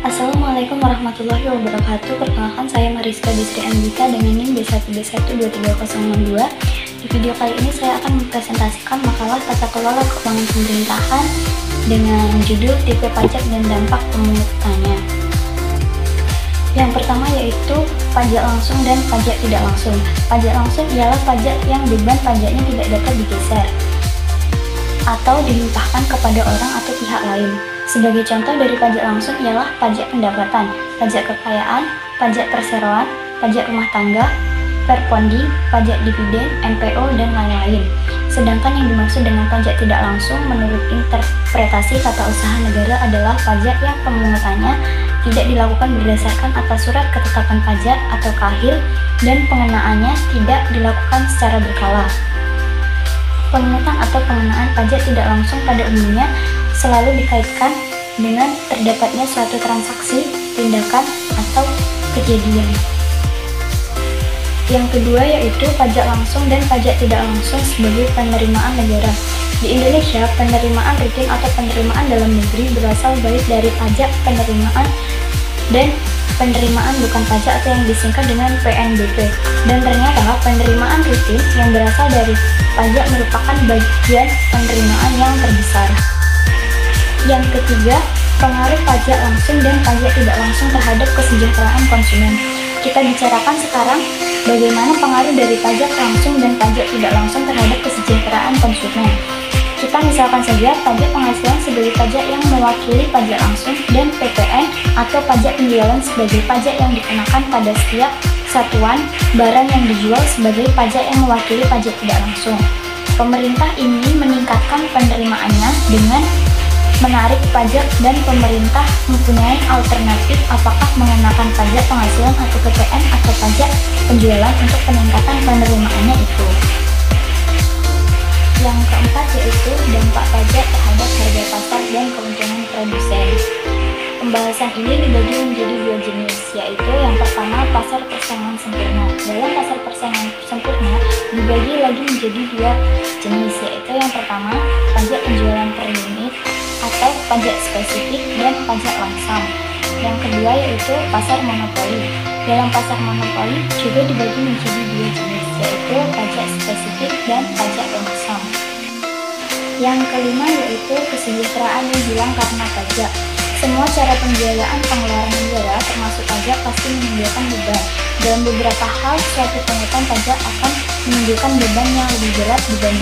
Assalamualaikum warahmatullahi wabarakatuh. Perkenalkan, saya Mariska Bisri Andika dengan NIM B1B12302. Di video kali ini saya akan mempresentasikan makalah tata kelola keuangan pemerintahan dengan judul tipe pajak dan dampak pemungutannya. Yang pertama yaitu pajak langsung dan pajak tidak langsung. Pajak langsung ialah pajak yang beban pajaknya tidak dapat digeser atau dilimpahkan kepada orang atau pihak lain. Sebagai contoh dari pajak langsung ialah pajak pendapatan, pajak kekayaan, pajak perseroan, pajak rumah tangga, perponding, pajak dividen, NPO, dan lain-lain. Sedangkan yang dimaksud dengan pajak tidak langsung menurut interpretasi tata usaha negara adalah pajak yang pemungutannya tidak dilakukan berdasarkan atas surat ketetapan pajak atau KAHIL dan pengenaannya tidak dilakukan secara berkala. Pemungutan atau pengenaan pajak tidak langsung pada umumnya selalu dikaitkan dengan terdapatnya suatu transaksi, tindakan, atau kejadian. Yang kedua yaitu pajak langsung dan pajak tidak langsung sebagai penerimaan negara. Di Indonesia, penerimaan rutin atau penerimaan dalam negeri berasal baik dari pajak penerimaan dan penerimaan bukan pajak atau yang disingkat dengan PNBP. Dan ternyata penerimaan rutin yang berasal dari pajak merupakan bagian penerimaan yang terbesar. Yang ketiga, pengaruh pajak langsung dan pajak tidak langsung terhadap kesejahteraan konsumen. Kita bicarakan sekarang bagaimana pengaruh dari pajak langsung dan pajak tidak langsung terhadap kesejahteraan konsumen. Kita misalkan saja pajak penghasilan sebagai pajak yang mewakili pajak langsung dan PPN atau pajak penjualan sebagai pajak yang dikenakan pada setiap satuan barang yang dijual sebagai pajak yang mewakili pajak tidak langsung. Pemerintah ingin meningkatkan penerimaannya dengan menarik pajak dan pemerintah mempunyai alternatif apakah mengenakan pajak penghasilan atau PPN atau pajak penjualan untuk peningkatan penerimaannya itu. Yang keempat yaitu dampak pajak terhadap harga pasar dan keuntungan produsen. Pembahasan ini dibagi menjadi dua jenis, yaitu yang pertama pasar persaingan sempurna. Dalam pasar persaingan sempurna dibagi lagi menjadi dua jenis, yaitu yang pertama pajak penjualan per unit atau pajak spesifik dan pajak langsam. Yang kedua yaitu pasar monopoli. Dalam pasar monopoli juga dibagi menjadi dua jenis, yaitu pajak spesifik dan pajak langsam. Yang kelima yaitu kesejahteraan yang hilang karena pajak. Semua cara pembiayaan pengeluaran negara termasuk pajak pasti menimbulkan beban. Dalam beberapa hal, suatu pungutan pajak akan menimbulkan beban yang lebih berat dibanding